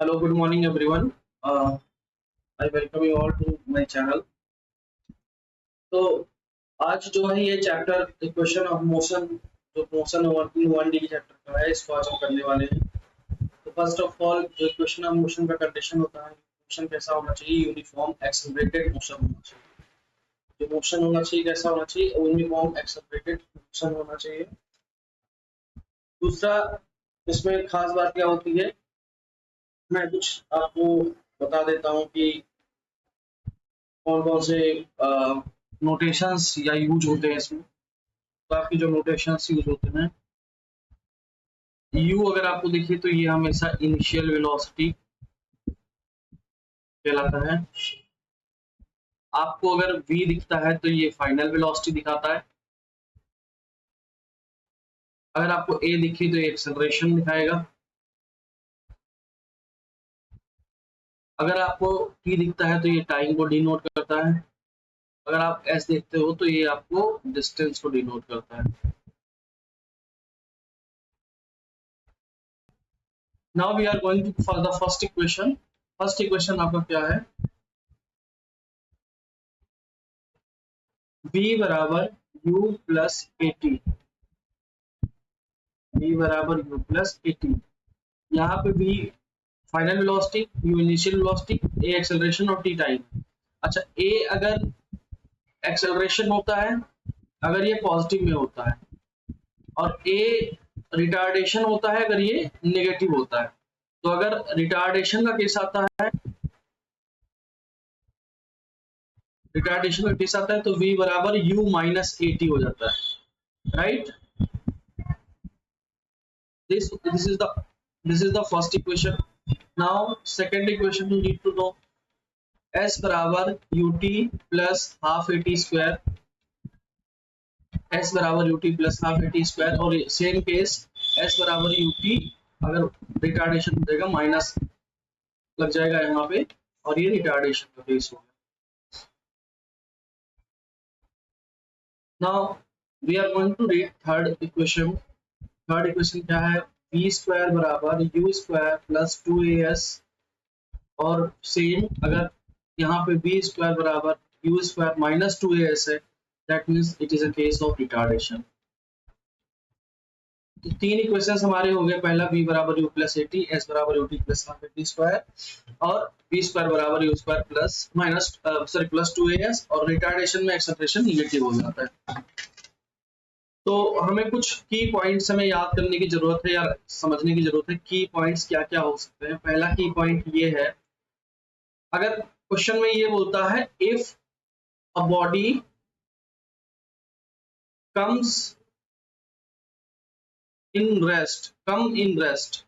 Hello, good morning everyone. I welcome you all to my channel. तो आज जो है ये चैप्टर इक्वेशन ऑफ मोशन जो मोशन वर्किंग 1D चैप्टर का है इसको आज हम करने वाले हैं। तो फर्स्ट ऑफ ऑल जो इक्वेशन ऑफ मोशन का कंडीशन होता है, मोशन कैसा होना चाहिए? यूनिफॉर्म एक्सेलरेटेड मोशन होना चाहिए। जो मोशन होना चाहिए कैसा होना चाहिए? यूनिफॉर्म एक्सेलरेटेड मोशन होना चाहिए। दूसरा इसमें खास बात क्या होती है, मैं कुछ आपको बता देता हूँ कि कौन कौन से नोटेशंस या यूज होते हैं इसमें। तो आपकी जो नोटेशंस यूज होते हैं, यू अगर आपको दिखे तो ये हमेशा इनिशियल वेलोसिटी कहलाता है। आपको अगर वी दिखता है तो ये फाइनल वेलोसिटी दिखाता है। अगर आपको ए दिखे तो ये एक्सेलरेशन दिखाएगा। अगर आपको टी दिखता है तो ये टाइम को डिनोट करता है। अगर आप एस देखते हो तो ये आपको डिस्टेंस को डिनोट करता है। Now we are going to for the first equation. First equation आपका क्या है? v बराबर u plus A T. v बराबर u प्लस ए टी। यहाँ पे v final velocity, u initial velocity, a acceleration और t टाइम। अच्छा, a अगर एक्सेलरेशन होता है, अगर ये पॉजिटिव में होता है, और a रिटार्डेशन होता है अगर ये नेगेटिव होता है। तो अगर रिटार्डेशन का केस आता है, तो v बराबर u माइनस ए टी हो जाता है, right? This is the first equation. Now second equation you need to know, s बराबर ut plus half A T square. s बराबर ut plus half A T square, और same case s बराबर ut अगर retardation हो जाएगा minus लग जाएगा यहाँ पे, और ये रिटार्डेशन का केस होगा। Now we are going to read third equation. Third equation क्या है? v स्क्वायर बराबर u स्क्वायर प्लस 2as, और सेम अगर यहाँ पे v स्क्वायर बराबर u स्क्वायर माइनस 2as है, that means it is a case of retardation. तो तीन इक्वेशंस हमारे हो गए। पहला v बराबर u plus A T, S बराबर u T plus half A T square, और v स्क्वायर बराबर u square plus minus plus 2as, और रिटार्डेशन में एक्सेलरेशन निगेटिव हो जाता है। तो हमें कुछ की पॉइंट्स हमें याद करने की जरूरत है या समझने की जरूरत है। की पॉइंट्स क्या क्या हो सकते हैं? पहला की पॉइंट ये है, अगर क्वेश्चन में ये बोलता है if a body comes come in rest,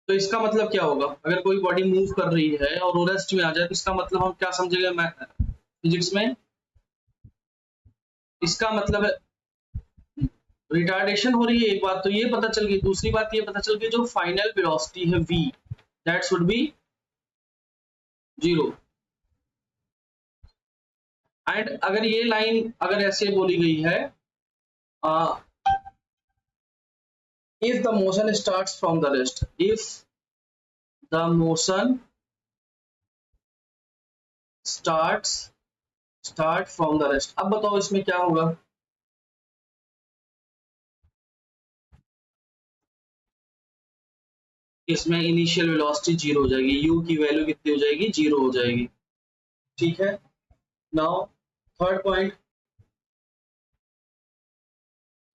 तो इसका मतलब क्या होगा? अगर कोई बॉडी मूव कर रही है और वो रेस्ट में आ जाए तो इसका मतलब हम क्या समझेंगे फिजिक्स में? इसका मतलब है रिटार्डेशन हो रही है। एक बात तो ये पता चल गई, दूसरी बात ये पता चल गई जो फाइनल वेलोसिटी है v, that should be 0। And अगर ये लाइन अगर ऐसे बोली गई है, if the motion starts from the rest, if the motion start from the rest, अब बताओ इसमें क्या होगा? इसमें इनिशियल वेलोसिटी 0 हो जाएगी, u की वैल्यू कितनी हो जाएगी? 0 हो जाएगी। ठीक है। नाउ थर्ड पॉइंट,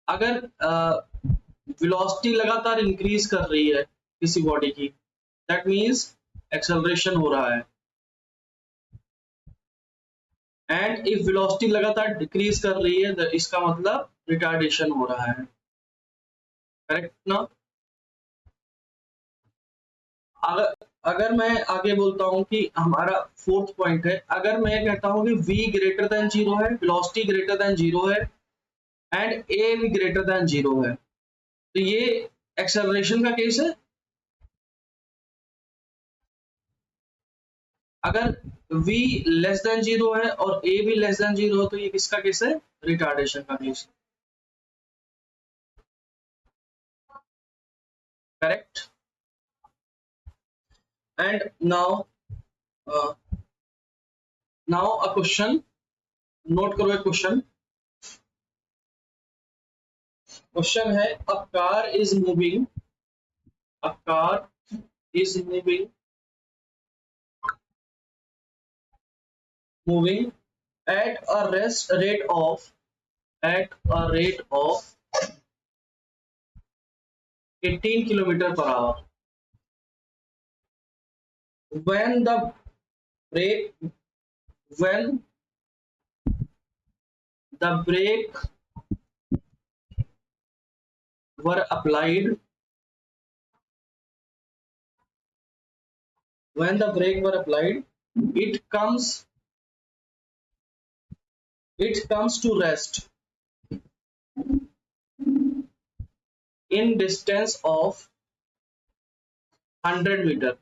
अगर वेलोसिटी लगातार इंक्रीज कर रही है किसी बॉडी की, दैट मींस एक्सेलरेशन हो रहा है। एंड इफ वेलोसिटी लगातार डिक्रीज कर रही है, इसका मतलब रिटार्डेशन हो रहा है। करेक्ट ना? अगर अगर मैं आगे बोलता हूं कि हमारा फोर्थ पॉइंट है, अगर मैं कहता हूं कि v ग्रेटर देन 0 है, वेलोसिटी ग्रेटर देन 0 है, एंड a भी ग्रेटर देन 0 है, तो ये एक्सेलरेशन का केस है। अगर v लेस देन 0 है और a भी लेस देन 0 है, तो ये किसका केस है? रिटार्डेशन का case. Correct. And now a question, note करो एक क्वेश्चन। क्वेश्चन है a car is moving, a car is moving at a rate of 18 kilometer per hour. When the brake when the brake were applied, it comes to rest in distance of 100 meter.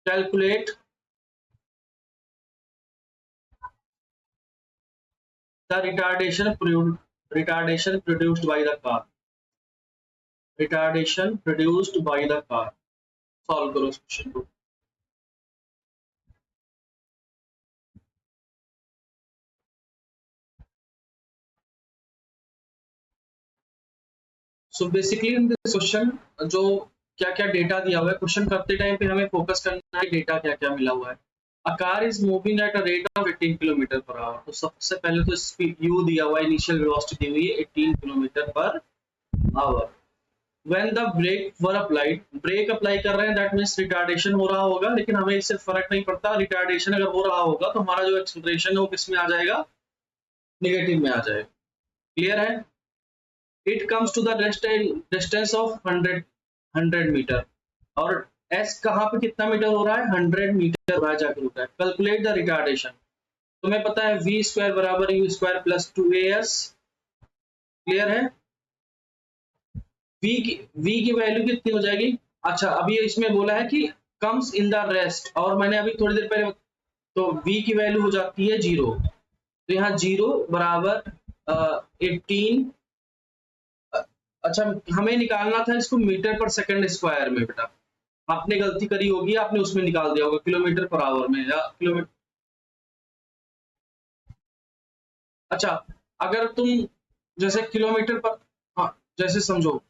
Calculate the retardation produced by the car. Solve करो इस question को। So basically in this question जो क्या क्या data दिया हुआ है, question करते टाइम पे हमें फोकस करना है डेटा क्या क्या मिला हुआ है। A car is moving at a rate of 18 kilometre per our. तो सबसे पहले तो स्पीड यू दिया हुआ है, इनिशियल वेलोसिटी दी हुई है 18 kilometre per hour. When the brake were applied, brake apply कर रहे हैं दैट मींस रिटार्डेशन हो रहा होगा, लेकिन हमें इससे फर्क नहीं पड़ता। रिटार्डेशन अगर हो रहा होगा तो हमारा जो एक्सेलरेशन है वो किस में आ जाएगा, नेगेटिव में आ जाएगा। क्लियर है। It comes to the distance of 100 metre, और s कहाँ पे कितना मीटर हो रहा है, 100 मीटर हो रहा है जाकर रुका है। कैलकुलेट द रिटार्डेशन, तुम्हें पता है v स्क्वायर बराबर u square plus 2as। Clear है। v की वैल्यू कितनी हो जाएगी। अच्छा अभी इसमें बोला है कि कम्स इन द रेस्ट, और मैंने अभी थोड़ी देर पहले, तो v की वैल्यू हो जाती है 0। तो यहाँ 0 बराबर 18। अच्छा हमें निकालना था इसको मीटर पर सेकंड स्क्वायर में। बेटा आपने गलती करी होगी, आपने उसमें निकाल दिया होगा किलोमीटर पर आवर में या किलोमीटर। अच्छा अगर तुम जैसे किलोमीटर पर, हाँ जैसे समझो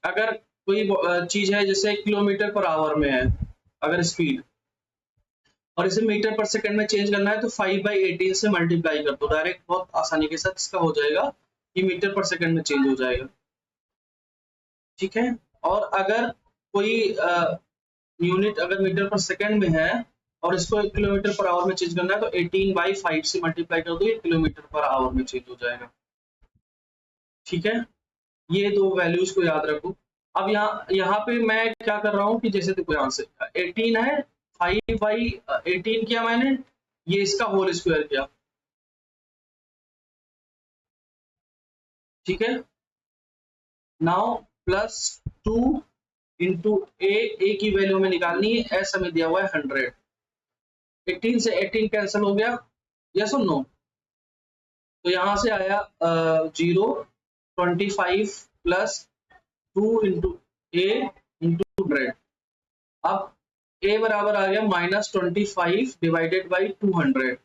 अगर कोई चीज है जैसे किलोमीटर पर आवर में है अगर स्पीड, और इसे मीटर पर सेकंड में चेंज करना है तो 5/18 से मल्टीप्लाई कर दो डायरेक्ट, बहुत आसानी के साथ इसका हो जाएगा कि मीटर पर सेकंड में चेंज हो जाएगा। ठीक है। और अगर कोई यूनिट अगर मीटर पर सेकंड में है और इसको किलोमीटर पर आवर में चेंज करना है तो 18/5 से मल्टीप्लाई कर दो, ये किलोमीटर पर आवर में चेंज हो जाएगा। ठीक है, ये दो वैल्यूज को याद रखो। अब यहाँ पे मैं क्या कर रहा हूँ कि जैसे देखो यहाँ से 18 है, 5/18 किया मैंने, ये इसका होल स्क्वायर किया। ठीक है, नाउ प्लस 2 इंटू ए की वैल्यू हमें निकालनी है, एस हमें दिया हुआ है 100। 18 से 18 कैंसिल हो गया, यस और नो। तो यहां से आया 0, 25 प्लस 2 इंटू ए इंटू 100। अब ए बराबर आ गया -25 डिवाइडेड बाई 200,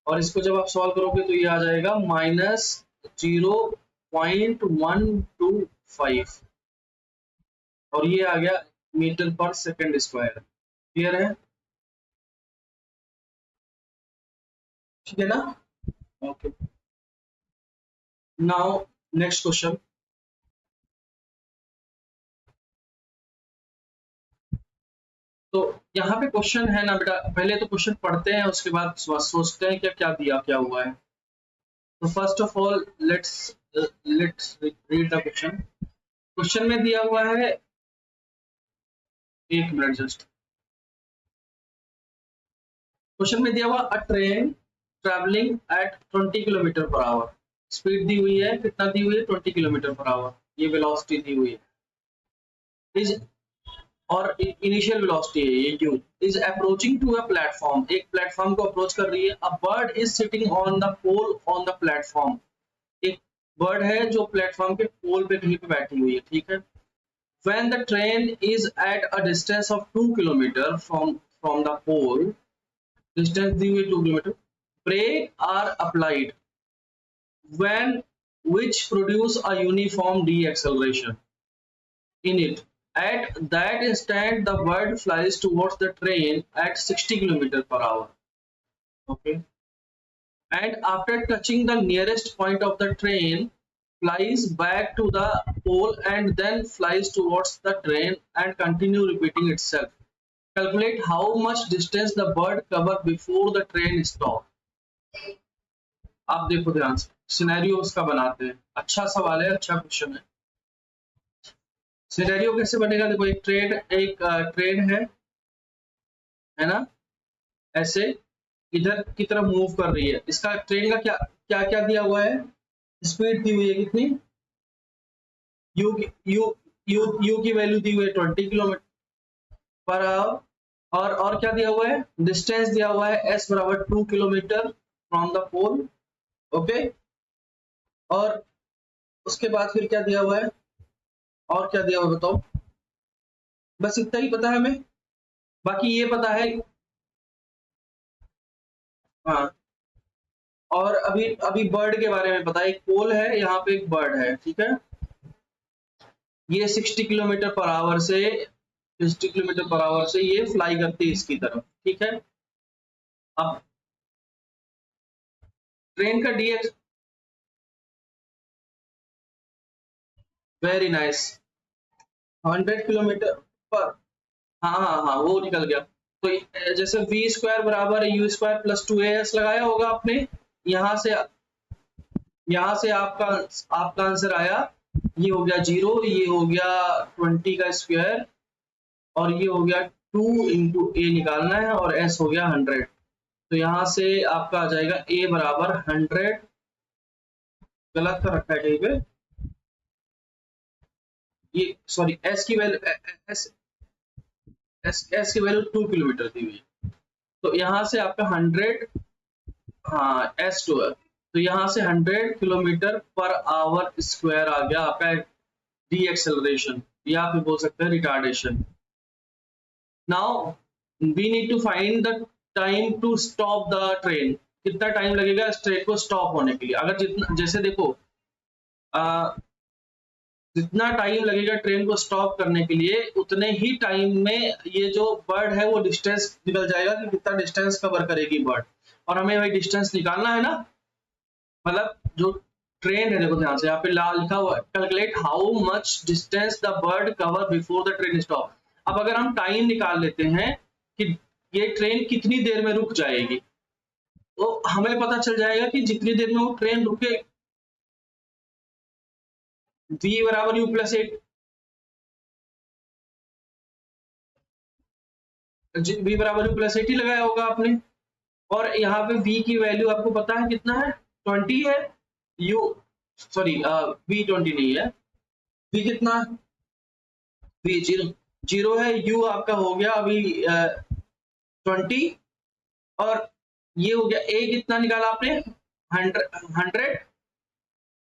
और इसको जब आप सॉल्व करोगे तो ये आ जाएगा -0.125, और ये आ गया metre per second square. Clear है। ठीक है ना। Okay, now next question. तो यहाँ पे क्वेश्चन है ना बेटा, पहले तो क्वेश्चन पढ़ते हैं उसके बाद सोचते हैं क्या क्या दिया क्या हुआ है। तो first of all let's read the question. Question में दिया हुआ है, एक मिनट जस्ट, क्वेश्चन में दिया हुआ a train travelling at 20 kilometre per hour. Speed दी हुई है, कितना दी हुई है, 20 किलोमीटर पर आवर, ये वेलोसिटी दी हुई है। इज और इनिशियल वेलोसिटी है ये u, is approaching to a platform, एक प्लेटफॉर्म को अप्रोच कर रही है। A bird is sitting on the pole on the platform, एक बर्ड है जो प्लेटफॉर्म के पोल पे कहीं पे बैठी हुई है, ठीक है। When the train is at a distance of 2 kilometer from the pole, distance दी हुई 2 kilometer, brake are applied when which produce a uniform deceleration in it. At that instant, the bird flies towards the train at 60 kilometer per hour. Okay, and after touching the nearest point of the train, flies back to the pole and then flies towards the train and continue repeating itself. Calculate how much distance the bird covered before the train stopped. आप देखो ध्यान से, scenario उसका बनाते हैं। अच्छा सवाल है, अच्छा क्वेश्चन है। सिनेरियो कैसे बनेगा? देखो एक ट्रेन है ना, ऐसे इधर की तरफ मूव कर रही है। इसका ट्रेन का क्या क्या क्या दिया हुआ है? स्पीड दी हुई है कितनी? यू यू यू यू की वैल्यू दी हुई है 20 किलोमीटर पर आवर। और क्या दिया हुआ है? डिस्टेंस दिया हुआ है s बराबर 2 kilometre from the pole. Okay, और उसके बाद फिर क्या दिया हुआ है? और क्या दिया हुआ है बताओ? बस इतना ही पता है हमें, बाकी ये पता है। हाँ, और अभी अभी बर्ड के बारे में पता है। एक पोल है, यहाँ पे एक बर्ड है, ठीक है। ये 60 किलोमीटर पर आवर से 60 किलोमीटर पर आवर से ये फ्लाई करती है इसकी तरफ, ठीक है। अब ट्रेन का डीएक्स, वेरी नाइस, 100 किलोमीटर पर, हाँ हाँ हाँ वो निकल गया। तो जैसे वी स्क्वायर बराबर यू स्क्वायर प्लस 2as लगाया होगा आपने। यहाँ से आपका आंसर आया, ये हो गया 0, ये हो गया 20 का स्क्वायर, और ये हो गया 2 इंटू ए निकालना है, और एस हो गया 100। तो यहाँ से आपका आ जाएगा ए बराबर 100, गलत कर रखा है कहीं पे, ये सॉरी एस की वैल्यू एस एस की वैल्यू 2 किलोमीटर दी हुई है। तो यहाँ से आपका 100, हाँ एस 2 है, तो यहाँ से 100 किलोमीटर पर आवर स्क्वायर आ गया आपका डी एक्सेलरेशन, या फिर बोल सकते हैं retardation. Now we need to find the time to stop the train. कितना टाइम लगेगा इस ट्रेन को स्टॉप होने के लिए? अगर जितना, जैसे देखो जितना टाइम लगेगा ट्रेन को स्टॉप करने के लिए, उतने ही टाइम में ये जो बर्ड है वो डिस्टेंस निकल जाएगा कि कितना डिस्टेंस कवर करेगी बर्ड, और हमें वही डिस्टेंस निकालना है ना। मतलब जो ट्रेन है, देखो ध्यान से, यहाँ पे लिखा हुआ है calculate how much distance the bird cover before the train stop. अब अगर हम टाइम निकाल लेते हैं कि ये ट्रेन कितनी देर में रुक जाएगी, तो हमें पता चल जाएगा कि जितनी देर में वो ट्रेन रुके, v बराबर u प्लस 8, v बराबर u प्लस 8 ही लगाया होगा आपने। और यहाँ पे v की वैल्यू आपको पता है कितना है? 20 है। u सॉरी v 20 नहीं है, v कितना? v 0 है, u आपका हो गया अभी 20, और ये हो गया a कितना निकाला आपने? 100,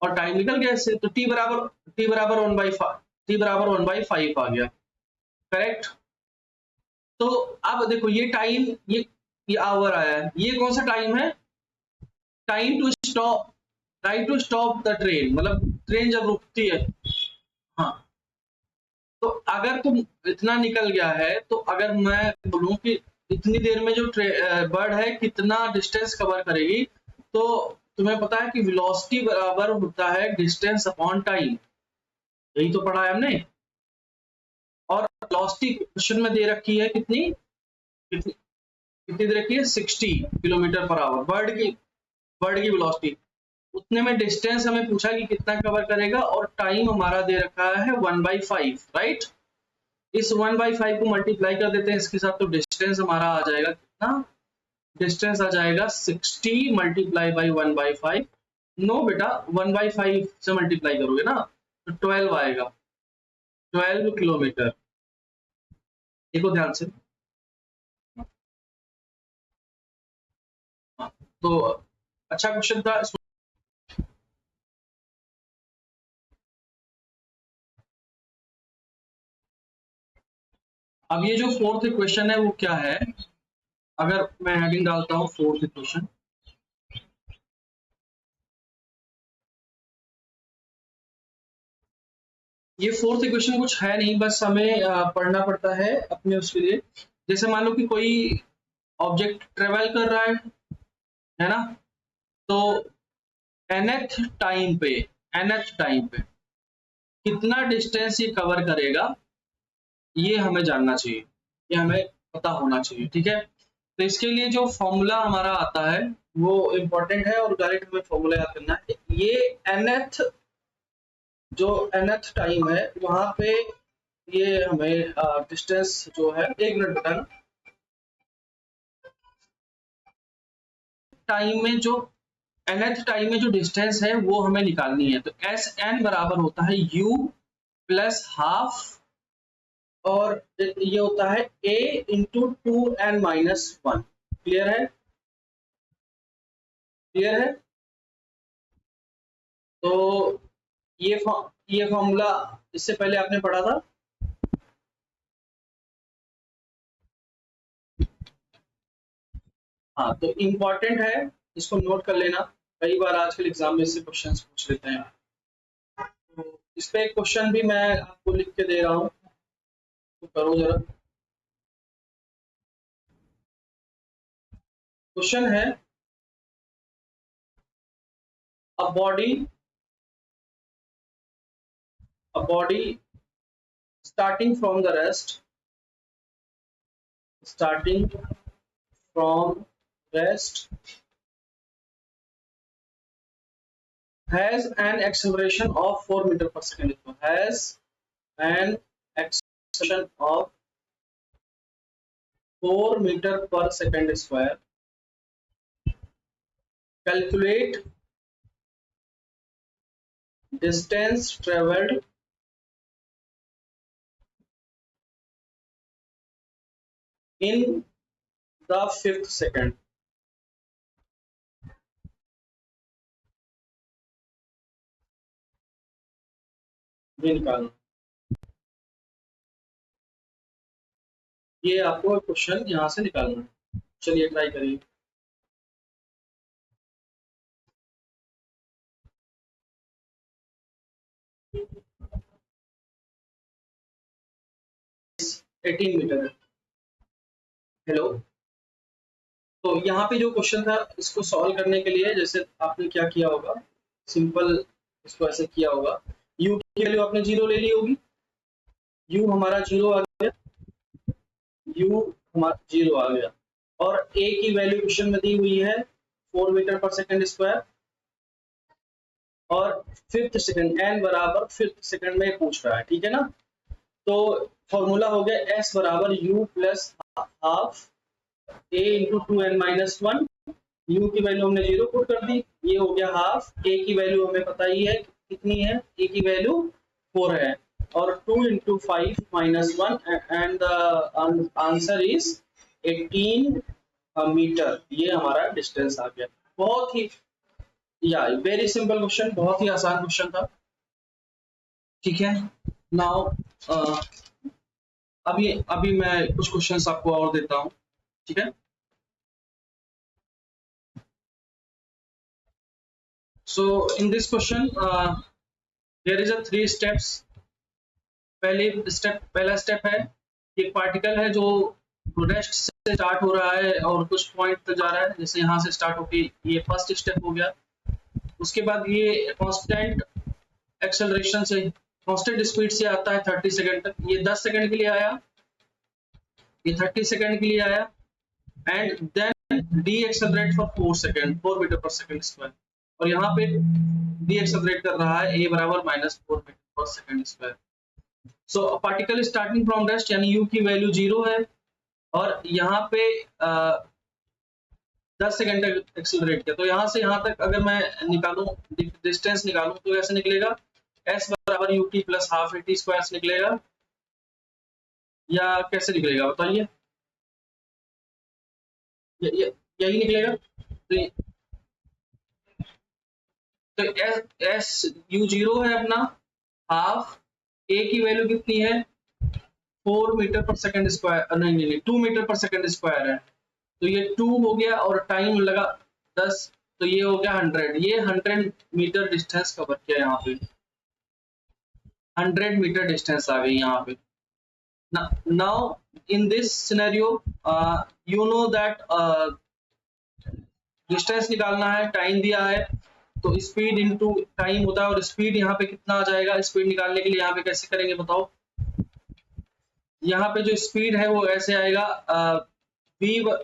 और टाइम निकल गया इससे, तो t बराबर 1/5, t बराबर 1/5 आ गया, करेक्ट। तो अब देखो ये टाइम, ये आवर आया है, ये कौन सा टाइम है? Time to stop the train, मतलब ट्रेन जब रुकती है। हाँ, तो अगर तुम इतना निकल गया है, तो अगर मैं बोलूं कि इतनी देर में जो बर्ड है कितना डिस्टेंस कवर करेगी, तो तुम्हें पता है कि वेलोसिटी बराबर होता है डिस्टेंस अपॉन टाइम, यही तो पढ़ा है हमने। और वेलोसिटी क्वेश्चन में दे रखी है कितनी कितनी कितनी दे रखी है? 60 किलोमीटर पर आवर बर्ड की वेलोसिटी। उतने में डिस्टेंस हमें पूछा कि कितना कवर करेगा, और टाइम हमारा दे रखा है 1/5, राइट। इस 1/5 को मल्टीप्लाई कर देते हैं इसके साथ, तो डिस्टेंस हमारा आ जाएगा कितना? डिस्टेंस आ जाएगा 60 मल्टीप्लाई बाई 1/5। नो बेटा, 1/5 से मल्टीप्लाई करोगे ना तो 12 आएगा, 12 किलोमीटर। देखो ध्यान से, तो अच्छा क्वेश्चन था। अब ये जो फोर्थ इक्वेशन है वो क्या है, अगर मैं हेडिंग डालता हूं फोर्थ इक्वेशन, ये फोर्थ इक्वेशन कुछ है नहीं, बस हमें पढ़ना पड़ता है अपने उसके लिए। जैसे मान लो कि कोई ऑब्जेक्ट ट्रेवल कर रहा है ना, तो nth टाइम पे, nth टाइम पे कितना डिस्टेंस ये कवर करेगा, ये हमें जानना चाहिए, ये हमें पता होना चाहिए, ठीक है। तो इसके लिए जो फॉर्मूला हमारा आता है वो इम्पोर्टेंट है, और डायरेक्ट हमें फॉर्मूला याद करना है। ये nth, जो nth टाइम है वहां पे ये हमें डिस्टेंस जो है, एक मिनट बताना, टाइम में जो nth टाइम में जो डिस्टेंस है वो हमें निकालनी है। तो एस एन बराबर होता है u प्लस हाफ, और ये होता है a इंटू 2n-1। क्लियर है, क्लियर है। तो ये फॉर्मूला इससे पहले आपने पढ़ा था। हाँ, तो इम्पोर्टेंट है, इसको नोट कर लेना, कई बार आजकल एग्जाम में इससे क्वेश्चंस पूछ लेते हैं। तो इस पे एक क्वेश्चन भी मैं आपको लिख के दे रहा हूँ, तो करो जरा। क्वेश्चन है, a body starting from the rest, starting from rest has an acceleration of 4 meter per second, has an acceleration of 4 meter per second square. Calculate distance traveled in the 5th second. ये निकालना, ये आपको question यहां से निकालना है। चलिए try करिए। एटीन मीटर है। हेलो, तो यहाँ पे जो क्वेश्चन था, इसको सॉल्व करने के लिए जैसे आपने क्या किया होगा, सिंपल इसको ऐसे किया होगा, u की वैल्यू आपने जीरो ले ली होगी, u हमारा जीरो आ गया, u हमारा जीरो आ गया, और a की वैल्यू क्वेश्चन में दी हुई है 4 मीटर पर सेकंड स्क्वायर, और फिफ्थ सेकंड n बराबर फिफ्थ सेकंड में पूछ रहा है, ठीक है ना। तो फॉर्मूला हो गया s बराबर u plus half a into 2n-1। u की वैल्यू हमने जीरो पुट कर दी, ये हो गया हाफ, a की वैल्यू हमें पता ही है कितनी है, a की वैल्यू 4 है, और 2 into 5-1 and the answer is 18 metre. ये हमारा डिस्टेंस आ गया। बहुत ही, या वेरी सिंपल क्वेश्चन, बहुत ही आसान क्वेश्चन था, ठीक है। नाउ अभी मैं कुछ क्वेश्चंस आपको और देता हूँ, ठीक है। So in this question, there is a 3 steps. पहला स्टेप है कि पार्टिकल है जो रेस्ट से स्टार्ट हो रहा है और कुछ पॉइंट तक जा रहा है, जैसे यहाँ से स्टार्ट होके ये फर्स्ट स्टेप हो गया। उसके बाद ये कांस्टेंट एक्सेलरेशन से, कांस्टेंट स्पीड से आता है 30 सेकंड तक, ये 10 सेकंड के लिए आया, ये 30 सेकंड के लिए आया, and then decelerate for 4 second, 4 metre per second square, और यहाँ पे डी एक्सेलरेट कर रहा है a बराबर -4 metre per second square. So particle starting from rest, यानी u की वैल्यू 0 है, और यहाँ पे 10 सेकंड तक एक्सेलरेट किया, तो यहाँ से यहाँ तक अगर मैं निकालूं, डिस्टेंस निकालूं, तो ऐसे निकलेगा s बराबर ut plus half at square निकलेगा, या कैसे निकलेगा बताइए, यही निकलेगा। तो एस यू जीरो है अपना, हाफ, ए की वैल्यू कितनी है 4 मीटर पर सेकंड स्क्वायर, नहीं 2 मीटर पर सेकंड स्क्वायर है, तो ये 2 हो गया और टाइम लगा 10, तो ये हो गया 100। ये 100 मीटर डिस्टेंस कवर किया यहाँ पे, 100 मीटर डिस्टेंस आ गई यहाँ पे। Now in this scenario you know that distance निकालना है, टाइम दिया है, तो स्पीड इनटू टाइम होता है, और स्पीड यहाँ पे कितना आ जाएगा, स्पीड निकालने के लिए यहाँ पे कैसे करेंगे बताओ। यहाँ पे जो स्पीड है वो ऐसे आएगा, v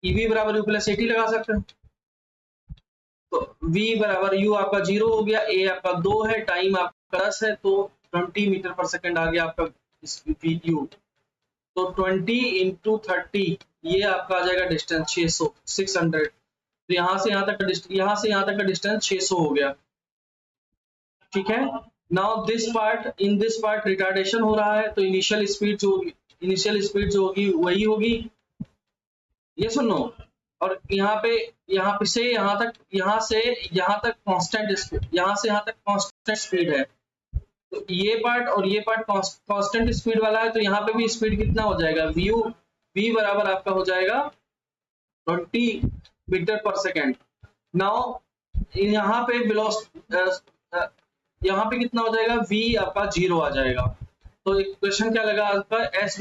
ईवी बराबर यू प्लस एटी लगा सकते हैं, तो v बराबर u आपका 0 हो गया, a आपका 2 है, टाइम आपका 10 है, तो 20 मीटर पर सेकंड आ गया आपका u। तो 20 इंटू 30 ये आपका आ जाएगा डिस्टेंस 600। तो यहाँ से यहाँ तक का डिस्टेंस 600 हो गया, ठीक है। Now this part, in this part retardation हो रहा है, तो इनिशियल स्पीड जो होगी वही होगी, ये सुनो। और यहाँ से यहाँ तक कांस्टेंट स्पीड, यहाँ से यहाँ तक कांस्टेंट स्पीड है, तो ये पार्ट और ये पार्ट कांस्टेंट स्पीड वाला है, तो यहाँ पे भी स्पीड कितना हो जाएगा, v बराबर आपका हो जाएगा 20 मीटर पर सेकेंड। नाउ यहाँ पे यहाँ पे कितना हो जाएगा, v आपका 0 आ जाएगा। तो इक्वेशन क्या लगा आपका, s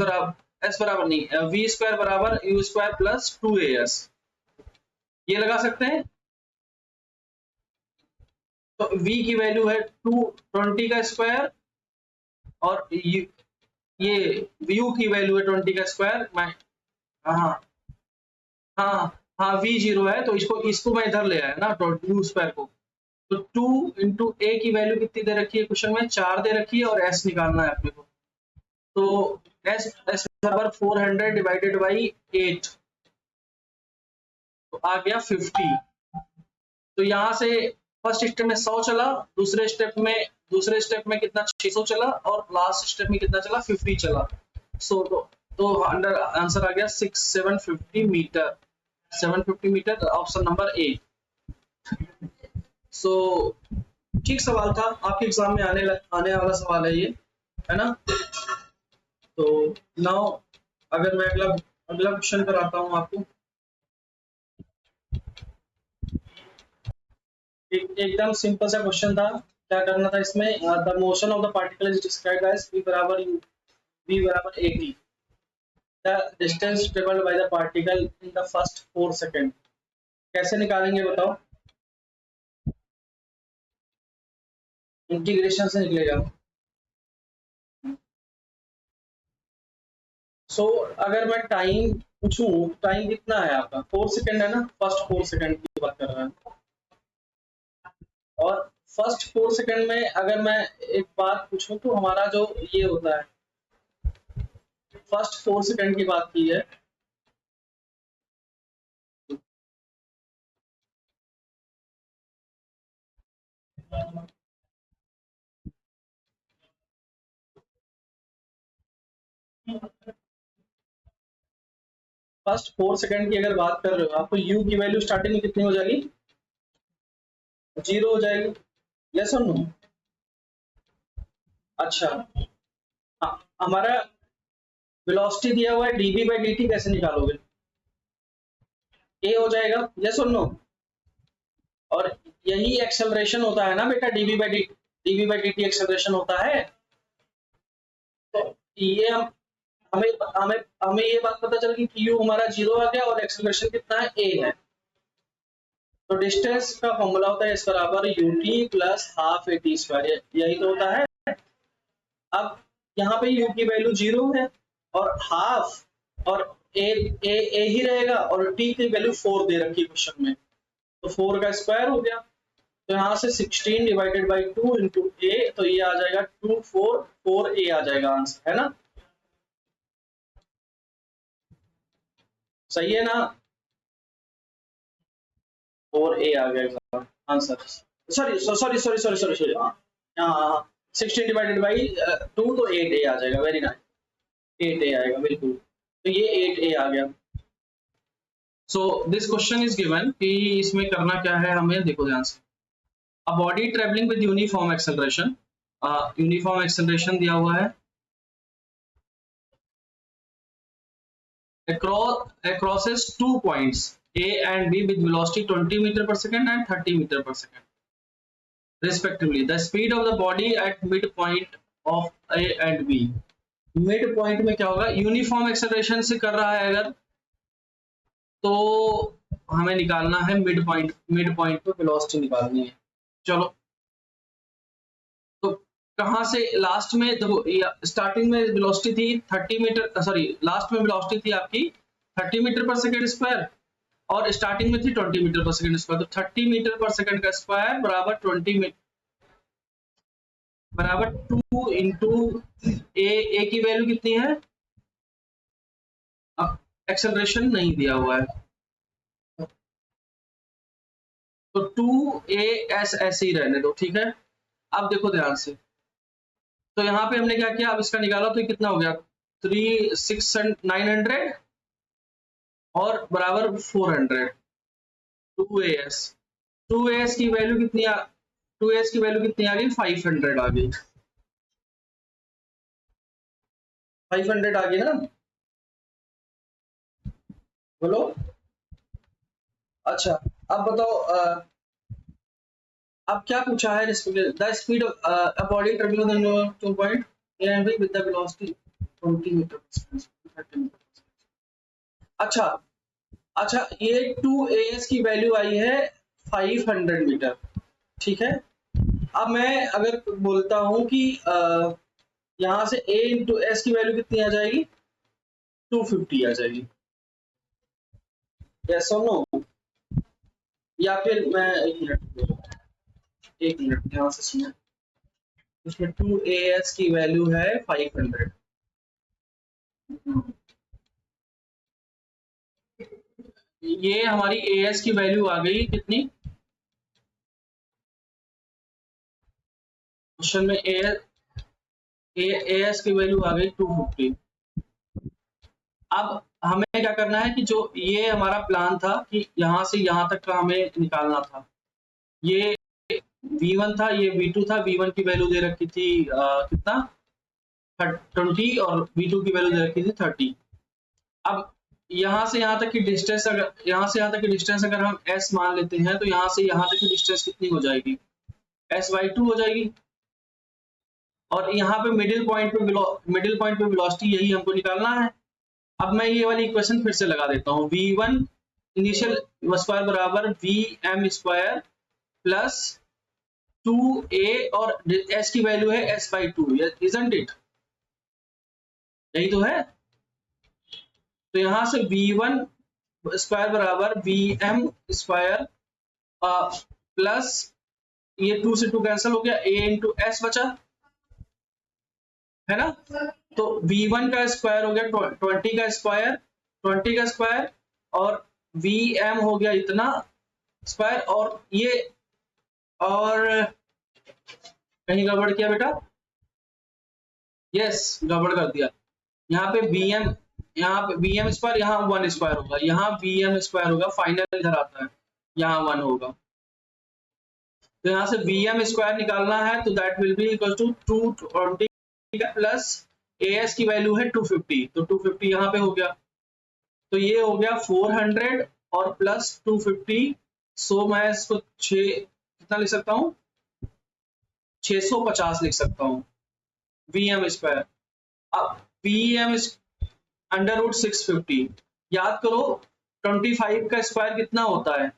बराबर नहीं, v स्क्वायर बराबर u स्क्वायर प्लस 2as, ये लगा सकते हैं। तो v की वैल्यू है 20 का स्क्वायर, और ये u की वैल्यू है 20 का स्क्वायर। मैं हाँ v 0 है, तो इसको मैं इधर ले आया ना, u स्क्वायर को। तो 2 इंटू a की वैल्यू कितनी दे रखी है क्वेश्चन में, 4 दे रखी है, और s निकालना है अपने को। तो s बराबर 400 डिवाइडेड बाई 8, तो आ गया 50। तो यहाँ से फर्स्ट स्टेप में 100 चला, दूसरे स्टेप में कितना 600 चला, और लास्ट स्टेप में कितना चला 50 चला। तो अंडर आंसर आ गया 750 metre, 750 metre, option number A. So ठीक सवाल था, आपके एग्जाम में आने वाला सवाल है ये, है ना। तो नाउ अगर मैं अगला क्वेश्चन कराता हूँ आपको, एकदम सिंपल सा क्वेश्चन था। क्या करना था इसमें, the motion of the particle is described as v बराबर 80, the distance travelled by the particle in the first 4 second. कैसे निकालेंगे बताओ, इंटीग्रेशन से निकलेगा। सो अगर मैं टाइम पूछूं, टाइम कितना है आपका, 4 सेकंड है ना, फर्स्ट 4 सेकंड की बात कर रहा है। और फर्स्ट 4 सेकंड में अगर मैं एक बात पूछूं, तो हमारा जो ये होता है, फर्स्ट 4 सेकंड की बात की है, फर्स्ट 4 सेकंड की अगर बात कर रहे हो, आपको u की वैल्यू स्टार्टिंग में कितनी हो जाएगी, 0 हो जाएगी, यस और नो। अच्छा, हमारा वेलोसिटी दिया हुआ है dv बाई dt, कैसे निकालोगे, a हो जाएगा, यस और नो। और यही एक्सेलरेशन होता है ना बेटा, dv बाई dt एक्सेलरेशन होता है। तो ये हमें हमें हमें ये बात पता चल गई कि u हमारा 0 आ गया, और एक्सेलरेशन कितना है, a है। तो डिस्टेंस का फॉर्मूला होता है s बराबर ut plus half at square, यही तो होता है। अब यहाँ पे u की वैल्यू 0 है, और हाफ, और a ही रहेगा, और t की वैल्यू 4 दे रखी है क्वेश्चन में, तो 4 का स्क्वायर हो गया। तो यहाँ से 16 डिवाइडेड बाई 2 इंटू a, तो ये आ जाएगा 4a आ जाएगा आंसर, है ना, सही है ना, 4a आ गया आंसर। सॉरी 16 डिवाइडेड बाई 2, तो 8a आ जाएगा, वेरी नाइस, 8a आएगा बिल्कुल, तो ये 8a आ गया। So this question is given कि इसमें करना क्या है हमें, देखो ध्यान से। A body travelling with uniform acceleration, uniform acceleration दिया हुआ है acrosses 2 points A and B with velocity 20 meter per second and 30 meter per second respectively. The speed of the body at midpoint of A and B. Mid point में क्या होगा, uniform acceleration से कर रहा है अगर, तो हमें निकालना है मिड पॉइंट पे वेलोसिटी निकालनी है। चलो, तो कहां से लास्ट में देखो, स्टार्टिंग में वेलोसिटी थी 30 मीटर, सॉरी लास्ट में वेलोसिटी थी आपकी 30 मीटर पर सेकेंड स्क्वायर और स्टार्टिंग में थी 20 मीटर पर सेकेंड स्क्वायर। तो 30 मीटर पर सेकेंड का स्क्वायर बराबर 20 मीटर बराबर 2 इंटू ए की वैल्यू कितनी है, अब एक्सेलरेशन नहीं दिया हुआ है तो 2AS ऐसे ही रहने दो, ठीक है। अब देखो ध्यान से, तो यहाँ पे हमने क्या किया, अब इसका निकाला तो कितना हो गया 900 और बराबर 400 2AS की वैल्यू कितनी 2AS की वैल्यू कितनी आ गई 500 आ गई, 500 आ गई ना, बोलो। अच्छा, अब बताओ अब क्या पूछा है, the speed of a body travelling 2 point A and B with the velocity 20 metre per second. अच्छा अच्छा, ये 2AS की वैल्यू आई है 500 मीटर, ठीक है। अब मैं अगर बोलता हूं कि यहां से A इंटू एस की वैल्यू कितनी आ जाएगी 250 आ जाएगी, यस और नो, या फिर मैं एक मिनट ध्यान से सुनिए, इसमें 2AS की वैल्यू है 500, ये हमारी AS की वैल्यू आ गई कितनी, क्वेश्चन में AS की वैल्यू आ गई 250। अब हमें क्या करना है कि जो ये हमारा प्लान था कि यहाँ से यहाँ तक का हमें निकालना था, ये V1 था, ये V2 था, V1 की वैल्यू दे रखी थी कितना 20 और V2 की वैल्यू दे रखी थी 30। अब यहाँ से यहाँ तक की डिस्टेंस, अगर यहाँ से यहाँ तक की डिस्टेंस अगर हम S मान लेते हैं तो यहाँ से यहाँ तक की डिस्टेंस कितनी हो जाएगी S/2 हो जाएगी, और यहाँ पे मिडिल पॉइंट पे वेलोसिटी यही हमको निकालना है। अब मैं ये वाली इक्वेशन फिर से लगा देता हूँ, V1 इनिशियल स्क्वायर बराबर VM स्क्वायर प्लस 2A और S की वैल्यू है S/2, इजंट इट, यही तो है। तो यहां से V1 स्क्वायर बराबर VM स्क्वायर प्लस ये 2 से 2 कैंसिल हो गया, A इंटू एस बचा, है ना। तो V1 का स्क्वायर हो गया 20 का स्क्वायर और VM हो गया इतना स्क्वायर, और ये और कहीं गड़बड़ किया बेटा, यस गड़बड़ कर दिया, यहाँ पे VM स्क्वायर, यहाँ 1 स्क्वायर होगा, यहाँ VM स्क्वायर होगा, फाइनल इधर आता है, यहाँ 1 होगा। तो यहाँ से VM स्क्वायर निकालना है तो that will be equal to 220 plus AS की वैल्यू है 250, तो 250 यहाँ पे हो गया, तो ये हो गया 400 और प्लस 250, सो मैं इसको कितना लिख सकता हूँ 650 लिख सकता हूँ VM स्क्वायर। अब VM अंडर रूट 650, याद करो 25 का स्क्वायर कितना होता है,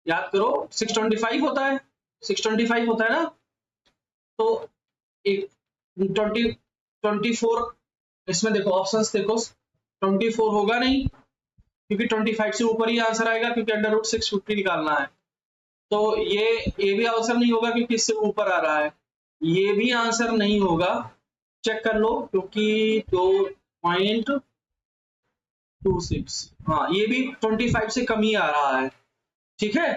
याद करो 625 होता है, 625 होता है ना, तो एक 24 इसमें देखो, ऑप्शंस देखो, 24 होगा नहीं क्योंकि 25 से ऊपर ही आंसर आएगा, क्योंकि अंडर रूट 650 निकालना है। तो ये भी आंसर नहीं होगा क्योंकि इससे ऊपर आ रहा है, ये भी आंसर नहीं होगा, चेक कर लो, क्योंकि 2.26, हाँ ये भी 25 से कम ही आ रहा है, ठीक है।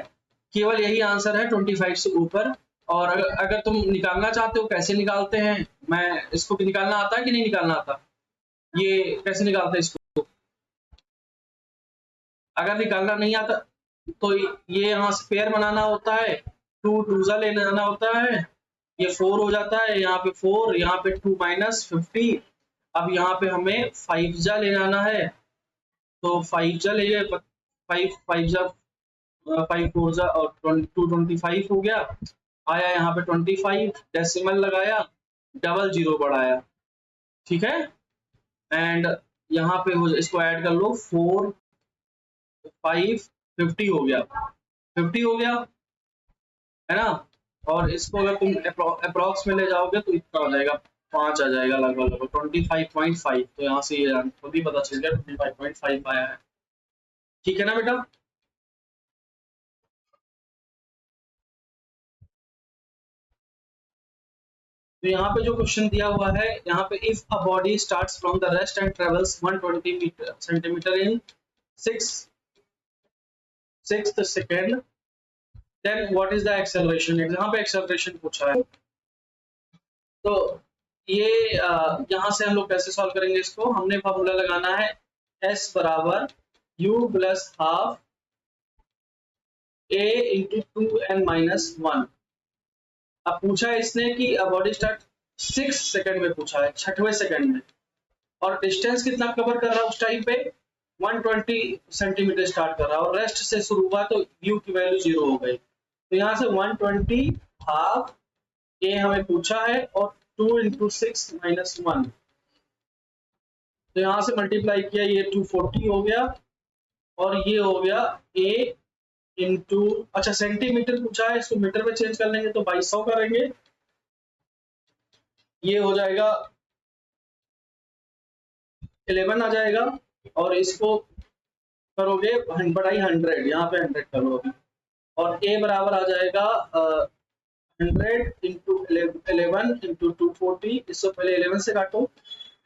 केवल यही आंसर है 25 से ऊपर। और अगर तुम निकालना चाहते हो कैसे निकालते हैं, मैं इसको निकालना आता है कि नहीं निकालना आता, ये कैसे निकालते हैं इसको, अगर निकालना नहीं आता तो ये यहाँ से पेयर बनाना होता है, 2 टूजा लेने आना होता है, ये 4 हो जाता है, यहाँ पे 4, यहाँ पे 2 माइनस 50। अब यहाँ पे हमें 5 जा ले आना है, तो 5 जा ले, 5 5 जा 5 4 जा और 225 हो गया। आया यहाँ पे 25, डेसिमल लगाया, डबल जीरो बढ़ाया, ठीक है। एंड यहाँ पे इसको ऐड कर लो, 4 5 50 हो गया, 50 हो गया, है ना। और इसको अगर तुम अप्रोक्स में ले जाओगे तो इतना हो जाएगा, 5 आ जाएगा लगभग लगभग 25.5। तो यहाँ से ये खुद ही पता चल गया 25.5 आया है, ठीक है ना बेटा। तो यहाँ पे जो क्वेश्चन दिया हुआ है, यहाँ पे if a body starts from the rest and travels 120 centimetre in 6th second, then what is the acceleration. यहाँ पे एक्सेलरेशन पूछा है, तो ये यहाँ से हम लोग कैसे सॉल्व करेंगे इसको, हमने फॉर्मूला लगाना है s बराबर u plus half a into 2n-1। अब पूछा है इसने कि बॉडी स्टार्ट 6 सेकंड में पूछा है, 6वें सेकंड में, और डिस्टेंस कितना कवर कर रहा है उस टाइम पे 120 सेंटीमीटर स्टार्ट कर रहा है, और रेस्ट से शुरू हुआ तो u की वैल्यू 0 हो गई। तो यहाँ से 120 हाफ a हमें पूछा है, और 2 इंटू 6-1, तो यहाँ से मल्टीप्लाई किया, ये 240 हो गया, और ये हो गया a इंटू, अच्छा सेंटीमीटर पूछा है, इसको मीटर में चेंज कर लेंगे तो 2200 करेंगे, ये हो जाएगा 11 आ जाएगा, और इसको करोगे बटाई 100, यहाँ पे 100 करो अभी, और a बराबर आ जाएगा 100 इंटू 11 इंटू 240। इससे पहले 11 से काटो,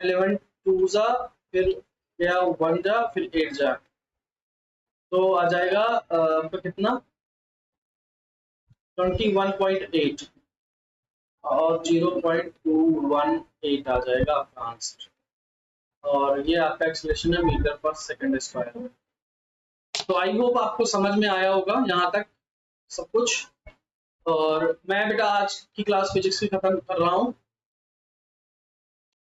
11 2 जा, फिर गया 1 जा, फिर 8 जा, तो आ जाएगा आपका कितना 21.8 और 0.218 आ जाएगा आपका आंसर, और ये आपका एक्सेलरेशन है मीटर पर सेकंड स्क्वायर। तो आई होप आपको समझ में आया होगा यहाँ तक सब कुछ। और मैं बेटा आज की क्लास फिजिक्स की खत्म कर रहा हूँ।